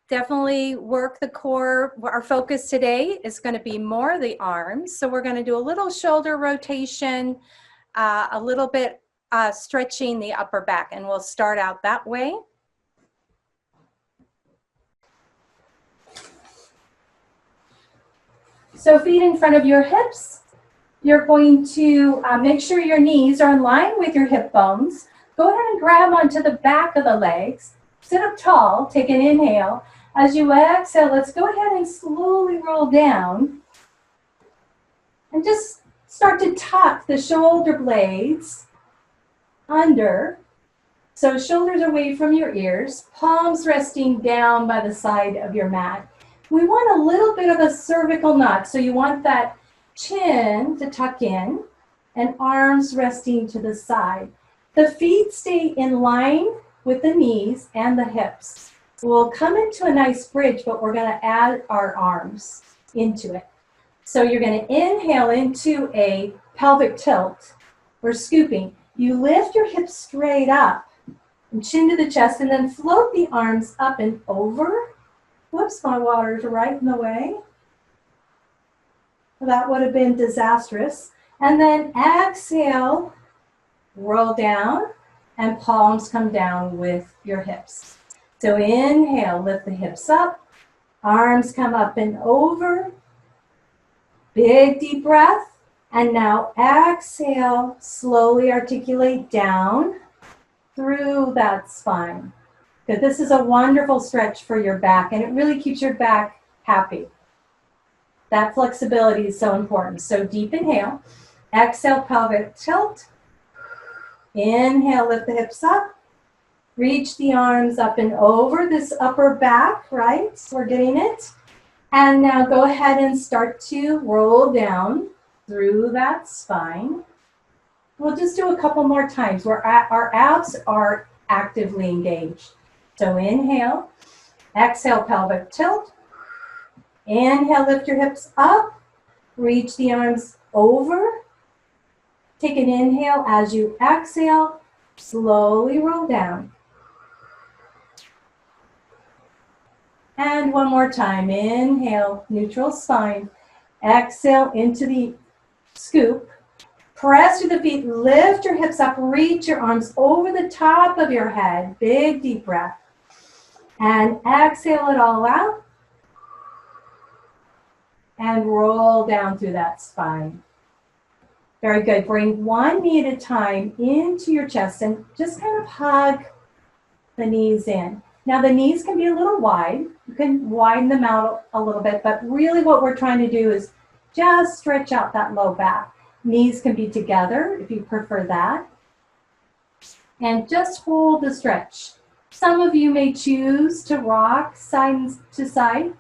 Definitely work the core. Our focus today is going to be more the arms. So we're going to do a little shoulder rotation, a little bit stretching the upper back, and we'll start out that way. So feet in front of your hips. You're going to make sure your knees are in line with your hip bones. Go ahead and grab onto the back of the legs. Sit up tall, take an inhale. As you exhale, let's go ahead and slowly roll down. And just start to tuck the shoulder blades under. So shoulders away from your ears, palms resting down by the side of your mat. We want a little bit of a cervical knot, so you want that chin to tuck in and arms resting to the side. The feet stay in line with the knees and the hips. We'll come into a nice bridge, but we're going to add our arms into it. So you're going to inhale into a pelvic tilt or scooping. You lift your hips straight up and chin to the chest, and then float the arms up and over. Whoops, my water's right in the way. That would have been disastrous. And then exhale, roll down, and palms come down with your hips. So inhale, lift the hips up, arms come up and over. Big deep breath. And now exhale, slowly articulate down through that spine. Good. This is a wonderful stretch for your back, and it really keeps your back happy. That flexibility is so important. So deep inhale, exhale, pelvic tilt. Inhale, lift the hips up. Reach the arms up and over this upper back, right? We're getting it. And now go ahead and start to roll down through that spine. We'll just do a couple more times where our abs are actively engaged. So inhale, exhale, pelvic tilt. Inhale, lift your hips up. Reach the arms over. Take an inhale. As you exhale, slowly roll down. And one more time. Inhale, neutral spine. Exhale into the scoop. Press through the feet. Lift your hips up. Reach your arms over the top of your head. Big deep breath. And exhale it all out. And roll down through that spine. Very good. Bring one knee at a time into your chest and just kind of hug the knees in. Now the knees can be a little wide. You can widen them out a little bit, but really what we're trying to do is just stretch out that low back. Knees can be together if you prefer that. And just hold the stretch. Some of you may choose to rock side to side.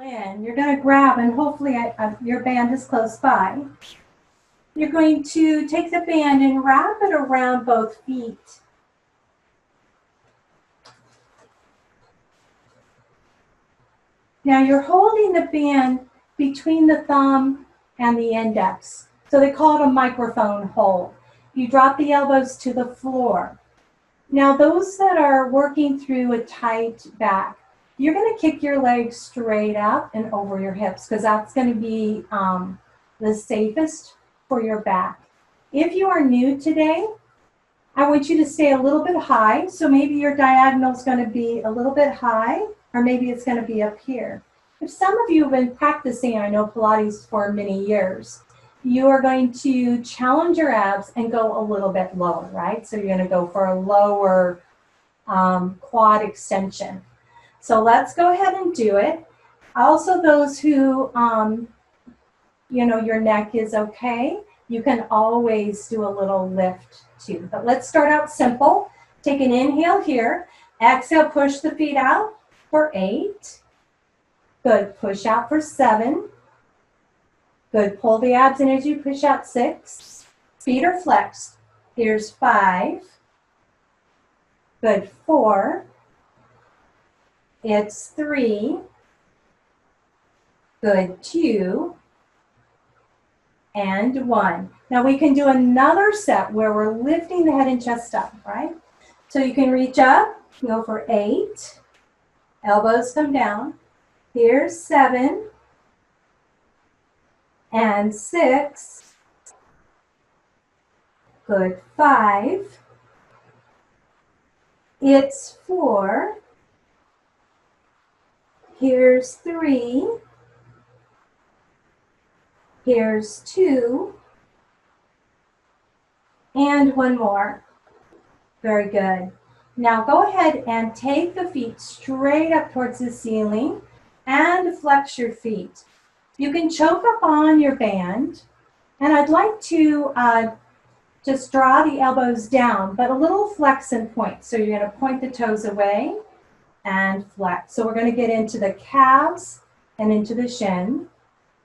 And you're going to grab, and hopefully your band is close by. You're going to take the band and wrap it around both feet. Now you're holding the band between the thumb and the index. So they call it a microphone hold. You drop the elbows to the floor. Now those that are working through a tight back, you're going to kick your legs straight up and over your hips because that's going to be the safest for your back. If you are new today, I want you to stay a little bit high. So maybe your diagonal is going to be a little bit high, or maybe it's going to be up here. If some of you have been practicing, I know Pilates for many years, you are going to challenge your abs and go a little bit lower, right? So you're going to go for a lower quad extension. So let's go ahead and do it. Also, those who, your neck is okay, you can always do a little lift too. But let's start out simple. Take an inhale here. Exhale, push the feet out for 8. Good, push out for 7. Good, pull the abs in as you push out 6. Feet are flexed. Here's 5. Good, 4. It's 3. Good, 2. And 1. Now we can do another set where we're lifting the head and chest up, right? So you can reach up Go for 8. Elbows come down. Here's 7 and 6. Good. 5. It's 4. Here's 3. Here's 2. And one more. Very good. Now go ahead and take the feet straight up towards the ceiling and flex your feet. You can choke up on your band, and I'd like to just draw the elbows down, but a little flex and point. So you're going to point the toes away and flex. So we're going to get into the calves and into the shin.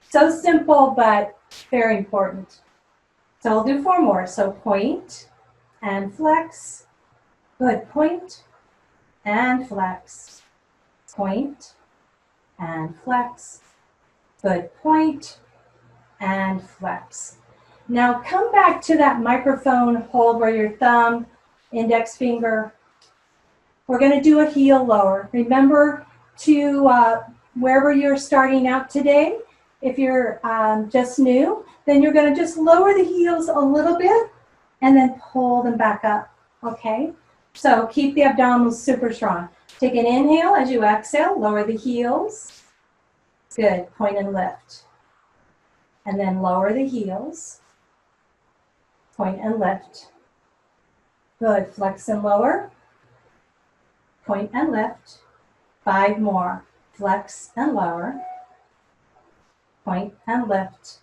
So simple, but very important. So I'll do 4 more. So point and flex. Good. Point and flex. Point and flex. Good. Point and flex. Now come back to that microphone hold where your thumb, index finger. We're going to do a heel lower. Remember to, wherever you're starting out today, if you're just new, then you're going to just lower the heels a little bit and then pull them back up, okay? So keep the abdominals super strong. Take an inhale as you exhale, lower the heels. Good, point and lift. And then lower the heels, point and lift. Good, flex and lower, point and lift. 5 more, flex and lower, point and lift.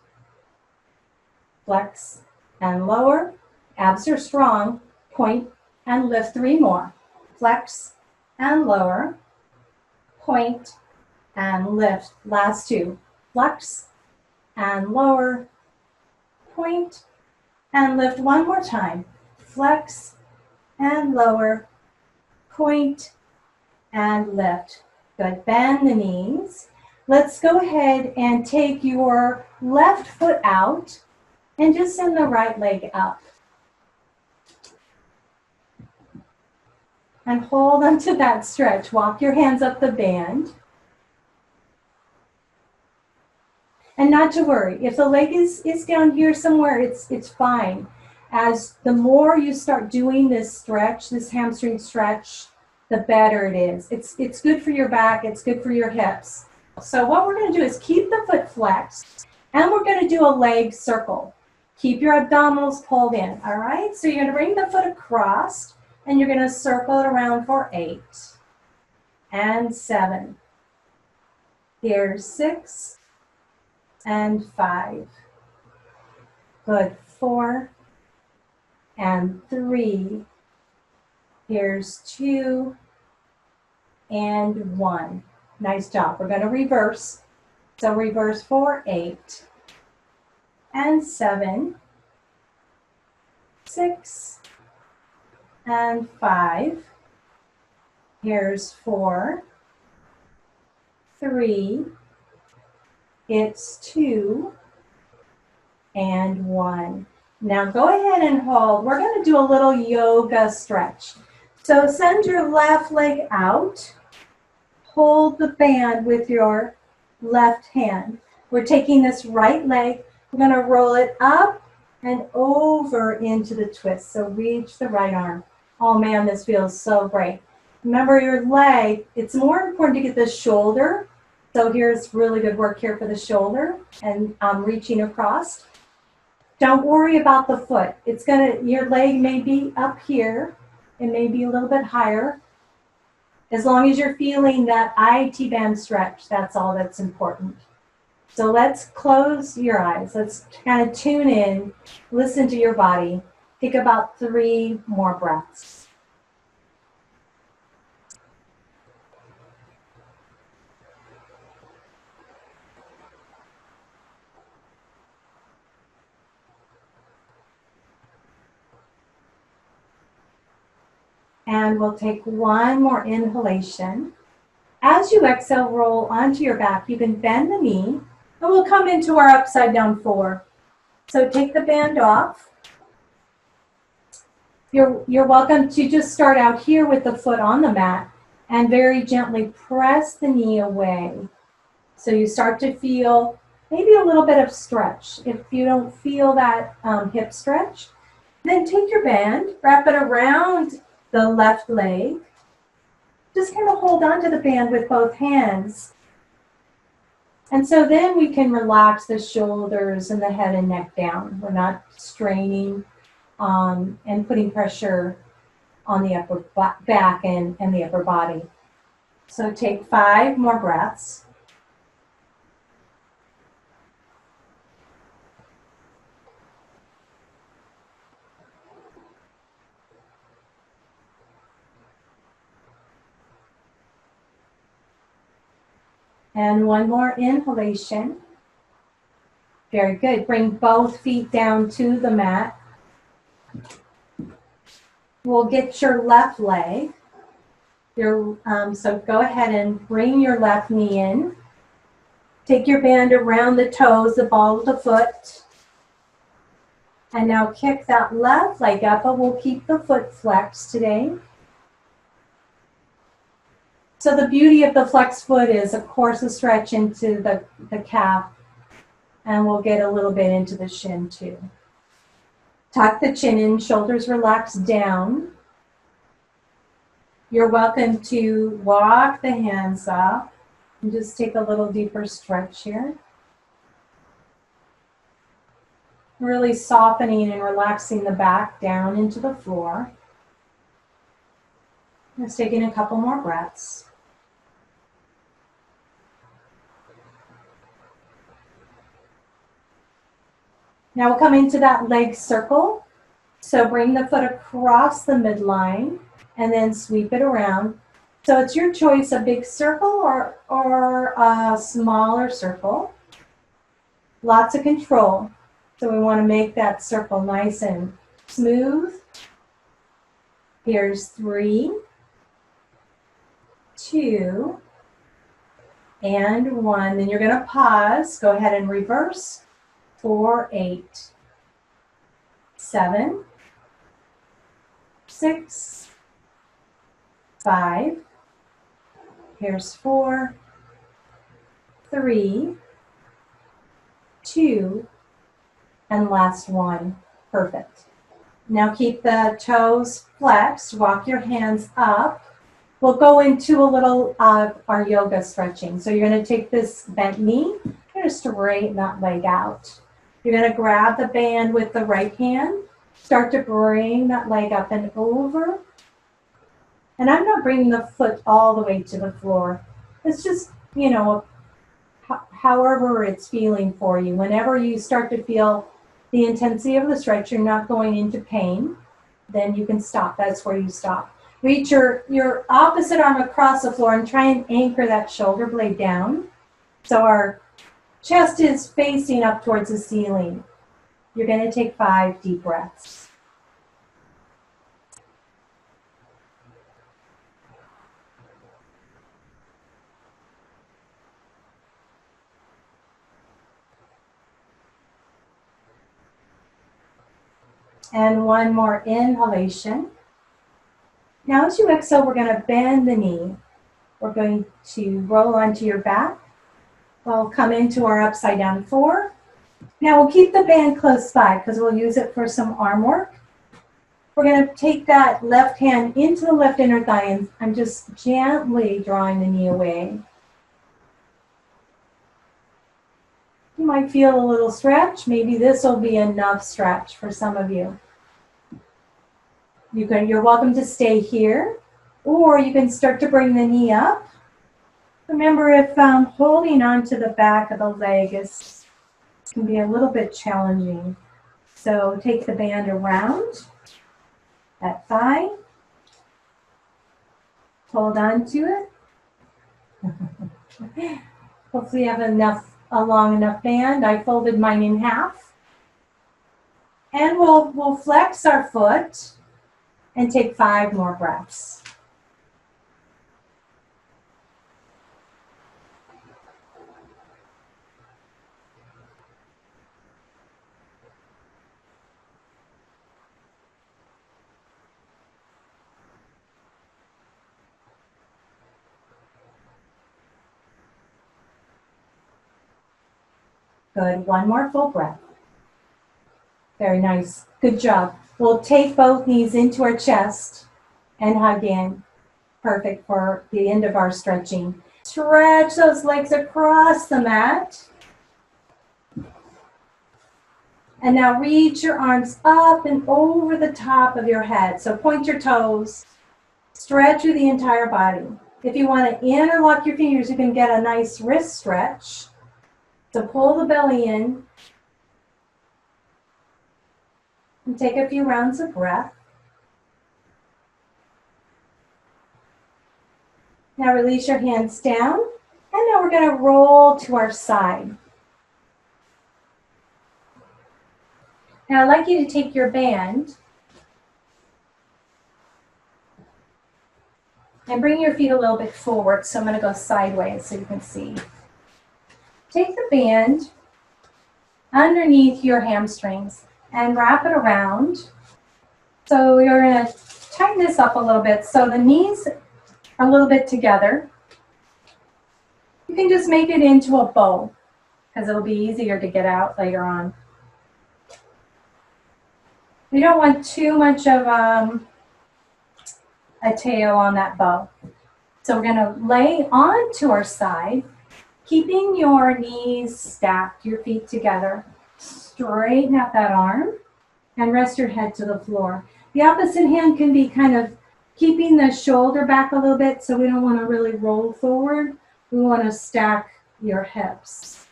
Flex and lower, abs are strong, point and lift. 3 more, flex and lower, point and lift. Last 2, flex and lower, point and lift. 1 more time, flex and lower, point and lift. Good, bend the knees. Let's go ahead and take your left foot out and just send the right leg up. And hold onto that stretch. Walk your hands up the band. And not to worry, if the leg is down here somewhere, it's fine. As the more you start doing this stretch, this hamstring stretch, the better it is. It's good for your back, it's good for your hips. So what we're going to do is keep the foot flexed, and we're going to do a leg circle. Keep your abdominals pulled in, all right? So you're going to bring the foot across, and you're going to circle it around for 8 and 7. Here's 6 and 5. Good, 4 and 3. Here's 2 and 1. Nice job. We're going to reverse. So reverse for 8 and 7, 6 and 5. Here's 4, 3. It's 2 and 1. Now go ahead and hold. We're going to do a little yoga stretch. So send your left leg out. Hold the band with your left hand. We're taking this right leg. We're going to roll it up and over into the twist. So reach the right arm. Oh man, this feels so great. Remember your leg, it's more important to get the shoulder. So here's really good work here for the shoulder and reaching across. Don't worry about the foot. Your leg may be up here. It may be a little bit higher. As long as you're feeling that IT band stretch, that's all that's important. So let's close your eyes. Let's kind of tune in, listen to your body. Take about 3 more breaths. And we'll take 1 more inhalation. As you exhale, roll onto your back. You can bend the knee, and we'll come into our upside down 4. So take the band off. You're welcome to just start out here with the foot on the mat and very gently press the knee away. So you start to feel maybe a little bit of stretch. If you don't feel that hip stretch, then take your band, wrap it around the left leg. Just kind of hold on to the band with both hands. And so then we can relax the shoulders and the head and neck down. We're not straining and putting pressure on the upper back and the upper body. So take 5 more breaths. And 1 more inhalation. Very good. Bring both feet down to the mat. We'll get your left leg. So go ahead and bring your left knee in. Take your band around the toes, the ball of the foot. And now kick that left leg up, but we'll keep the foot flexed today. So the beauty of the flexed foot is, of course, a stretch into the calf. And we'll get a little bit into the shin too. Tuck the chin in, shoulders relax down. You're welcome to walk the hands up and just take a little deeper stretch here. Really softening and relaxing the back down into the floor. Just taking a couple more breaths. Now we'll come into that leg circle. So bring the foot across the midline and then sweep it around. So it's your choice, a big circle or a smaller circle. Lots of control. So we want to make that circle nice and smooth. Here's 3, 2, and 1. Then you're going to pause. Go ahead and reverse. 4, 8, 7, 6, 5. Here's 4, 3, 2, and last 1. Perfect. Now keep the toes flexed. Walk your hands up. We'll go into a little our yoga stretching. So you're going to take this bent knee. You're going to straighten that leg out. You're going to grab the band with the right hand. Start to bring that leg up and over. And I'm not bringing the foot all the way to the floor. It's just, however it's feeling for you. Whenever you start to feel the intensity of the stretch, you're not going into pain, then you can stop. That's where you stop. Reach your opposite arm across the floor and try and anchor that shoulder blade down. So our chest is facing up towards the ceiling. You're going to take 5 deep breaths. And 1 more inhalation. Now as you exhale, we're going to bend the knee. We're going to roll onto your back. We'll come into our upside down 4. Now we'll keep the band close by because we'll use it for some arm work. We're going to take that left hand into the left inner thigh and I'm just gently drawing the knee away. You might feel a little stretch. Maybe this will be enough stretch for some of you. You're welcome to stay here, or you can start to bring the knee up. Remember, if holding onto the back of the leg can be a little bit challenging. So take the band around that thigh. Hold on to it. Hopefully you have a long enough band. I folded mine in half. And we'll flex our foot and take 5 more breaths. Good. One more full breath. Very nice. Good job. We'll take both knees into our chest and hug in. Perfect for the end of our stretching. Stretch those legs across the mat. And now reach your arms up and over the top of your head. So point your toes. Stretch through the entire body. If you want to interlock your fingers, you can get a nice wrist stretch. So pull the belly in. And take a few rounds of breath. Now release your hands down. And now we're going to roll to our side. Now I'd like you to take your band and bring your feet a little bit forward. So I'm going to go sideways so you can see. Take the band underneath your hamstrings and wrap it around. So you're going to tighten this up a little bit so the knees are a little bit together. You can just make it into a bow because it'll be easier to get out later on. We don't want too much of a tail on that bow. So we're going to lay onto our side, keeping your knees stacked, your feet together. Straighten out that arm and rest your head to the floor. The opposite hand can be kind of keeping the shoulder back a little bit, so we don't want to really roll forward. We want to stack your hips.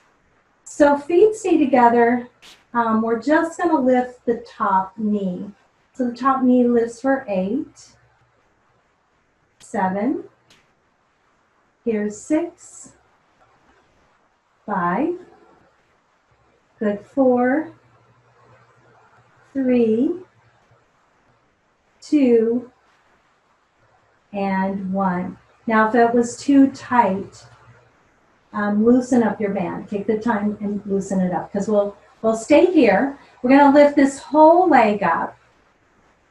So feet stay together. We're just going to lift the top knee. So the top knee lifts for 8, 7, here's 6, 5, good, 4, 3, 2, and 1. Now if it was too tight, loosen up your band. Take the time and loosen it up because we'll stay here. We're going to lift this whole leg up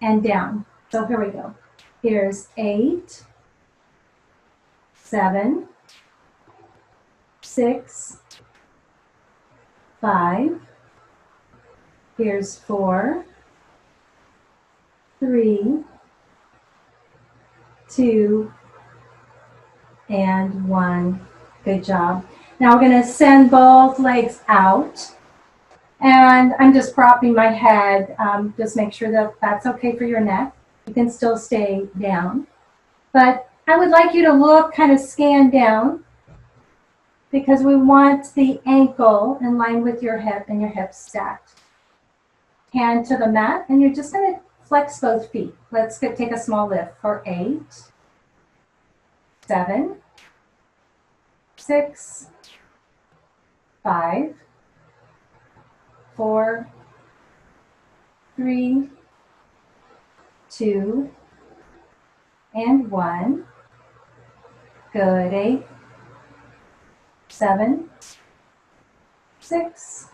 and down. So here we go. Here's 8, 7, 6, 5. Here's 4, 3, 2, and 1. Good job. Now we're going to send both legs out. And I'm just propping my head. Just make sure that that's okay for your neck. You can still stay down. But I would like you to look, kind of scan down, because we want the ankle in line with your hip and your hips stacked. Hand to the mat, and you're just going to flex both feet. Let's take a small lift for 8, 7, 6, 5, 4, 3, 2, and 1. Good. 8, 7, 6,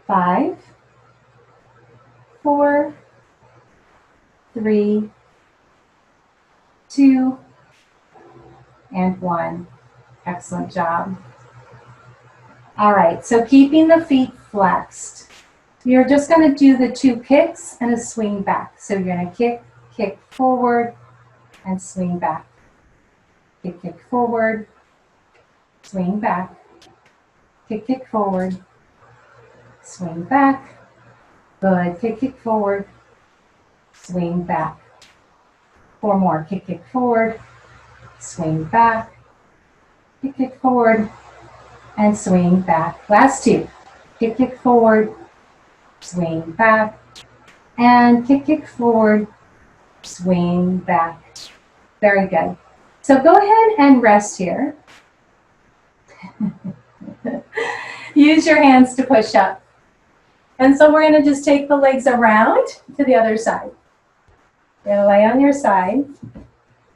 5, 4, 3, 2, and 1. Excellent job. All right, so keeping the feet flexed. You're just going to do the 2 kicks and a swing back. So you're going to kick forward, and swing back. Kick forward, swing back. Kick forward, swing back. Good. Kick forward, swing back. 4 more. Kick forward, swing back. Kick forward, and swing back. Last 2. Kick forward, swing back, and kick forward, swing back. Very good. So go ahead and rest here. Use your hands to push up. And so we're going to just take the legs around to the other side. You're going to lay on your side.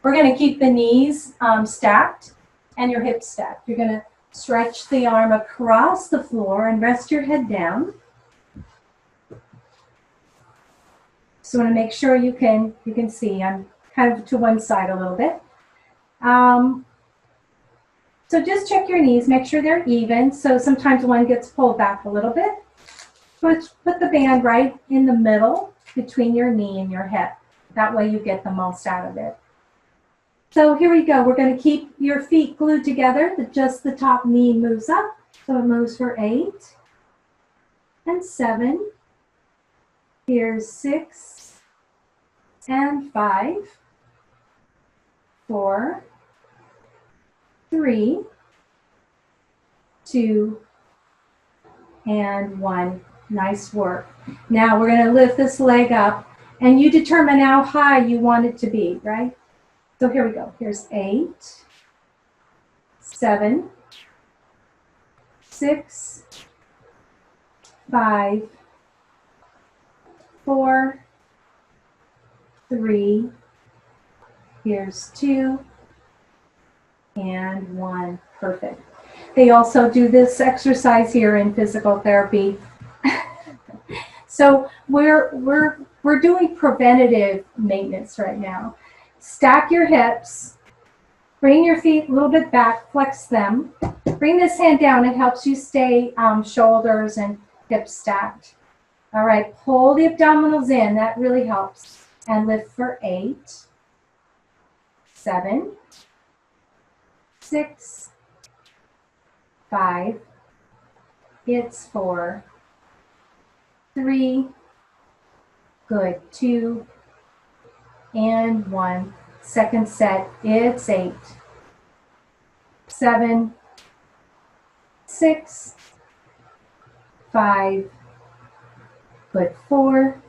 We're going to keep the knees stacked and your hips stacked. You're going to stretch the arm across the floor and rest your head down. So I want to make sure you can see. I'm kind of to one side a little bit. So just check your knees, make sure they're even. So sometimes one gets pulled back a little bit. Put the band right in the middle between your knee and your hip. That way you get the most out of it. So here we go. We're going to keep your feet glued together. Just the top knee moves up. So it moves for 8 and 7. Here's 6 and 5, 4, 3, 2, and 1. Nice work. Now we're going to lift this leg up, and you determine how high you want it to be, right? So here we go. Here's 8, 7, 6, 5, 4, 3, here's 2, and 1. Perfect. They also do this exercise here in physical therapy. So we're doing preventative maintenance right now. Stack your hips, bring your feet a little bit back, flex them. Bring this hand down. It helps you stay shoulders and hips stacked. All right, pull the abdominals in. That really helps. And lift for 8, 7, 6, 5, it's 4, 3, good, 2, and 1. Second set, it's 8, 7, 6, 5, good, 4,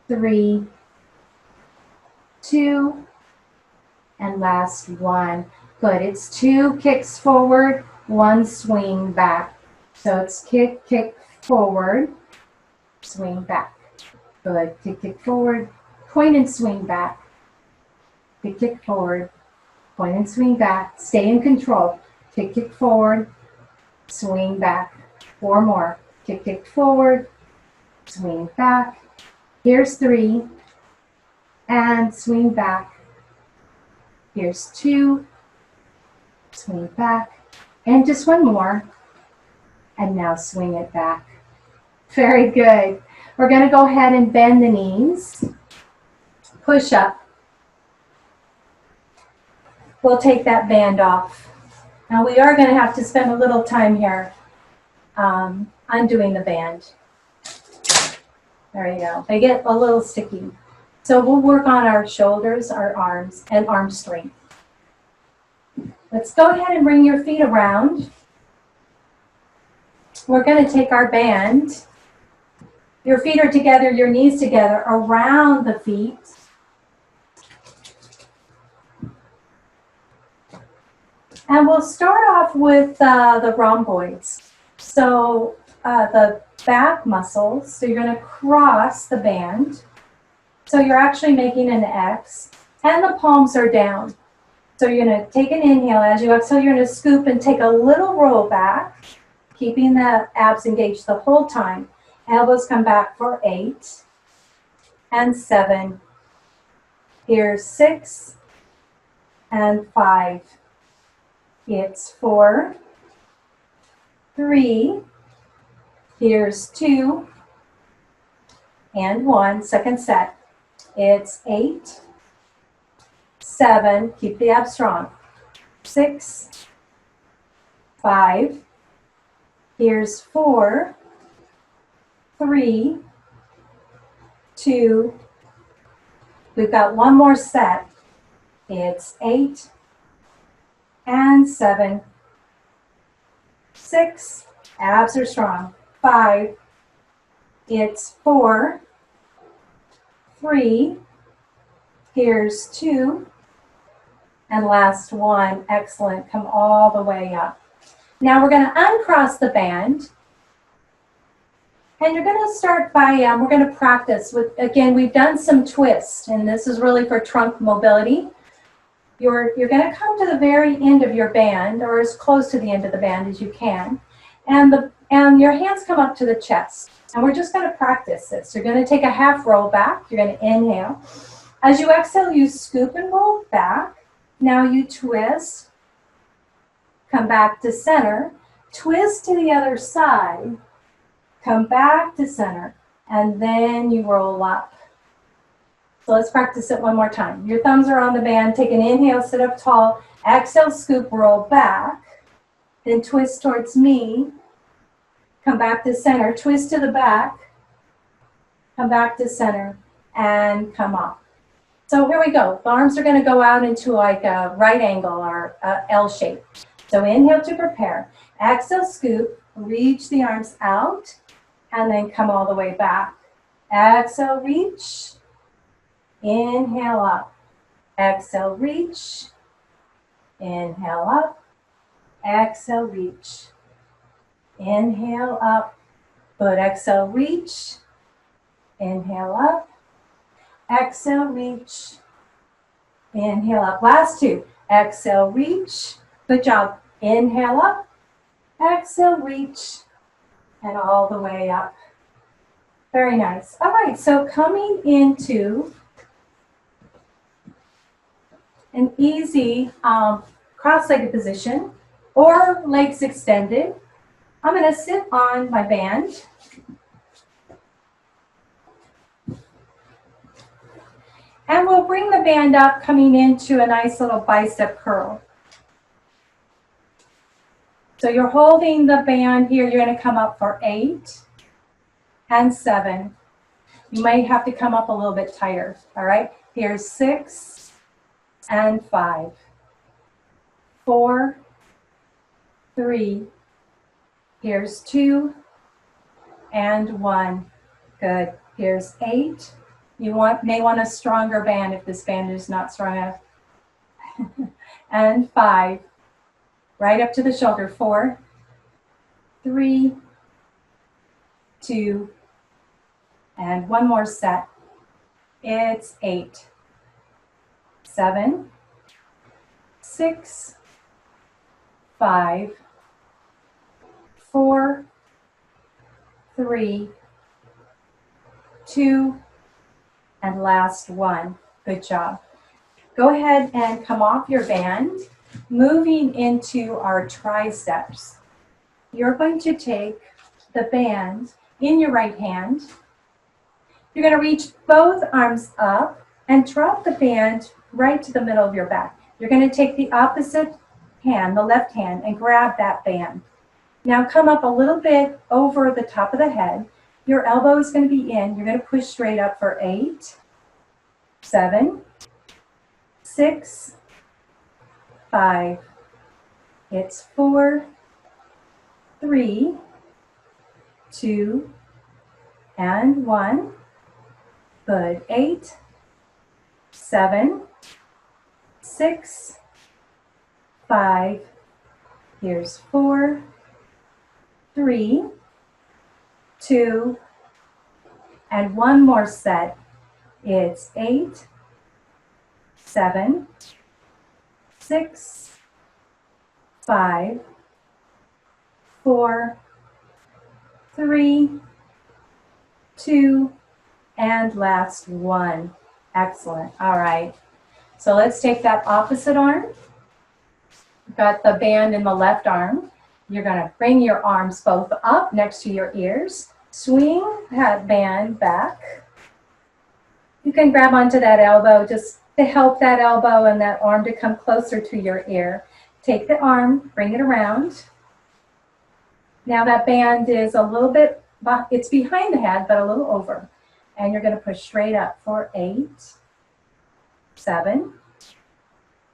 3, 2, and last 1. Good, it's 2 kicks forward, 1 swing back. So it's kick, kick, forward, swing back. Good, kick, kick, forward, point and swing back. Kick, kick, forward, point and swing back. Stay in control. Kick, kick, forward, swing back. 4 more. Kick, kick, forward, swing back. Here's 3, and swing back. Here's 2, swing back, and just 1 more, and now swing it back. Very good. We're going to go ahead and bend the knees, push up. We'll take that band off. Now we are going to have to spend a little time here undoing the band. There you go. They get a little sticky. So we'll work on our shoulders, our arms, and arm strength. Let's go ahead and bring your feet around. We're going to take our band. Your feet are together, your knees together, around the feet. And we'll start off with the rhomboids. So the back muscles, so you're going to cross the band. So you're actually making an X, and the palms are down. So you're going to take an inhale. As you exhale, you're going to scoop and take a little roll back, keeping the abs engaged the whole time. Elbows come back for 8 and 7. Here's 6 and 5. It's 4, 3. Here's 2 and 1. Second set. It's 8, 7. Keep the abs strong. 6, 5. Here's 4, 3, 2. We've got 1 more set. It's 8 and 7. 6. Abs are strong. 5. It's 4, 3. Here's 2. And last 1. Excellent. Come all the way up. Now we're going to uncross the band. And you're going to start by, we're going to practice with, again, we've done some twists, and this is really for trunk mobility. You're going to come to the very end of your band, or as close to the end of the band as you can, and your hands come up to the chest. And we're just going to practice this. You're going to take a half roll back. You're going to inhale. As you exhale, you scoop and roll back. Now you twist, come back to center, twist to the other side, come back to center, and then you roll up. So let's practice it one more time. Your thumbs are on the band. Take an inhale, sit up tall. Exhale, scoop, roll back. Then twist towards me. Come back to center, twist to the back. Come back to center, and come up. So here we go. The arms are going to go out into like a right angle or a L shape. So inhale to prepare. Exhale, scoop, reach the arms out, and then come all the way back. Exhale, reach. Inhale up. Exhale, reach. Inhale up. Exhale, reach. Inhale up. Good. Exhale, reach. Inhale up. Exhale, reach. Inhale up. Last two. Exhale, reach. Good job. Inhale up. Exhale, reach. And all the way up. Very nice. All right, so coming into an easy cross-legged position or legs extended. I'm going to sit on my band. And we'll bring the band up, coming into a nice little bicep curl. So you're holding the band here. You're going to come up for 8 and 7. You might have to come up a little bit tighter. All right. Here's 6 and 5. 4, 3. Here's 2 and 1. Good. Here's 8. You may want a stronger band if this band is not strong enough. And 5. Right up to the shoulder. 4, 3, 2, and one more set. It's 8, 7, 6, 5, 4, 3, 2, and last one. Good job. Go ahead and come off your band, moving into our triceps. You're going to take the band in your right hand. You're going to reach both arms up and drop the band right to the middle of your back. You're going to take the opposite hand, the left hand, and grab that band. Now come up a little bit over the top of the head. Your elbow is going to be in. You're going to push straight up for 8, 7, 6, 5. It's 4, 3, 2, and 1. Good. 8, 7, 6, 5. Here's 4, 3, 2, and one more set. It's 8, 7, 6, 5, 4, 3, 2, and last one. Excellent. All right. So let's take that opposite arm. You've got the band in the left arm. You're going to bring your arms both up next to your ears. Swing that band back. You can grab onto that elbow just to help that elbow and that arm to come closer to your ear. Take the arm, bring it around. Now that band is a little bit, it's behind the head, but a little over. And you're going to push straight up for 8, 7,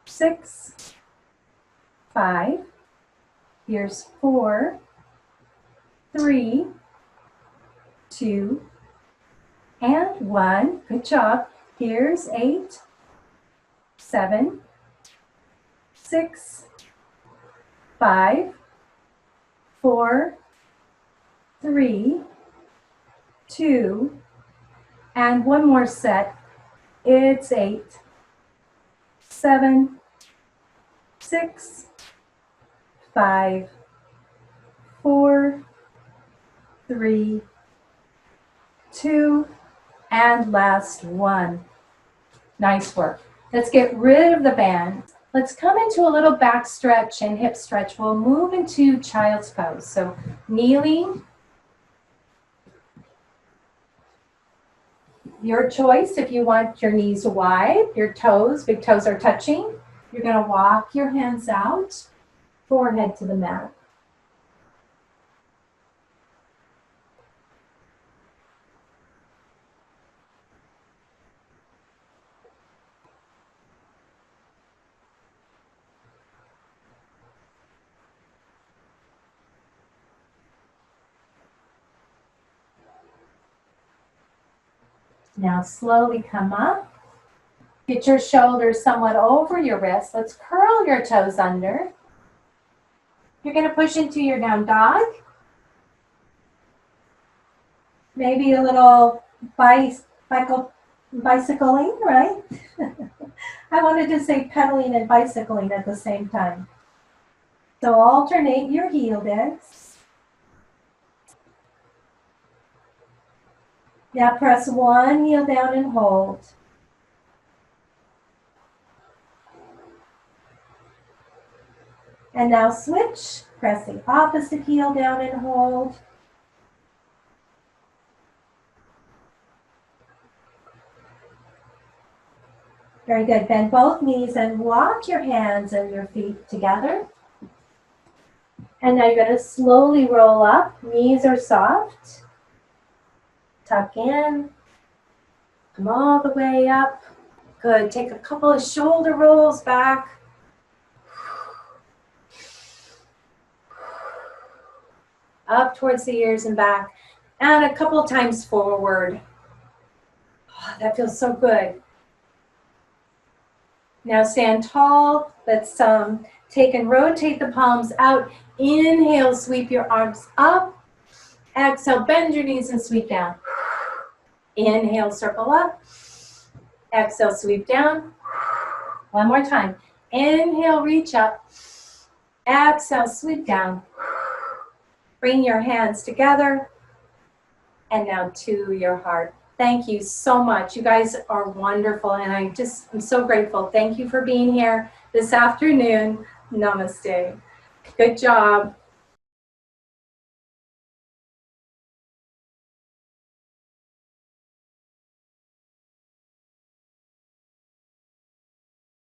6, 5. Here's 4, 3, 2, and 1. Good job. Here's 8, 7, 6, 5, 4, 3, 2, and one more set. It's 8, 7, 6, 5, 4, 3, 2, and last one. Nice work. Let's get rid of the band. Let's come into a little back stretch and hip stretch. We'll move into child's pose. So kneeling, your choice. If you want your knees wide, your toes, big toes are touching, you're going to walk your hands out, forehead to the mat. Now slowly come up. Get your shoulders somewhat over your wrists. Let's curl your toes under. You're going to push into your down dog. Maybe a little bicycling, right? I wanted to say pedaling and bicycling at the same time. So alternate your heel dips. Now press one heel down and hold. And now switch. Press the opposite heel down and hold. Very good. Bend both knees and walk your hands and your feet together. And now you're going to slowly roll up. Knees are soft. Tuck in. Come all the way up. Good. Take a couple of shoulder rolls back. Up towards the ears and back. And a couple of times forward. Oh, that feels so good. Now stand tall. Let's take and rotate the palms out. Inhale, sweep your arms up. Exhale, bend your knees and sweep down. Inhale, circle up. Exhale, sweep down. One more time. Inhale, reach up. Exhale, sweep down. Bring your hands together. And now to your heart. Thank you so much. You guys are wonderful, and I'm so grateful. Thank you for being here this afternoon. Namaste. Good job.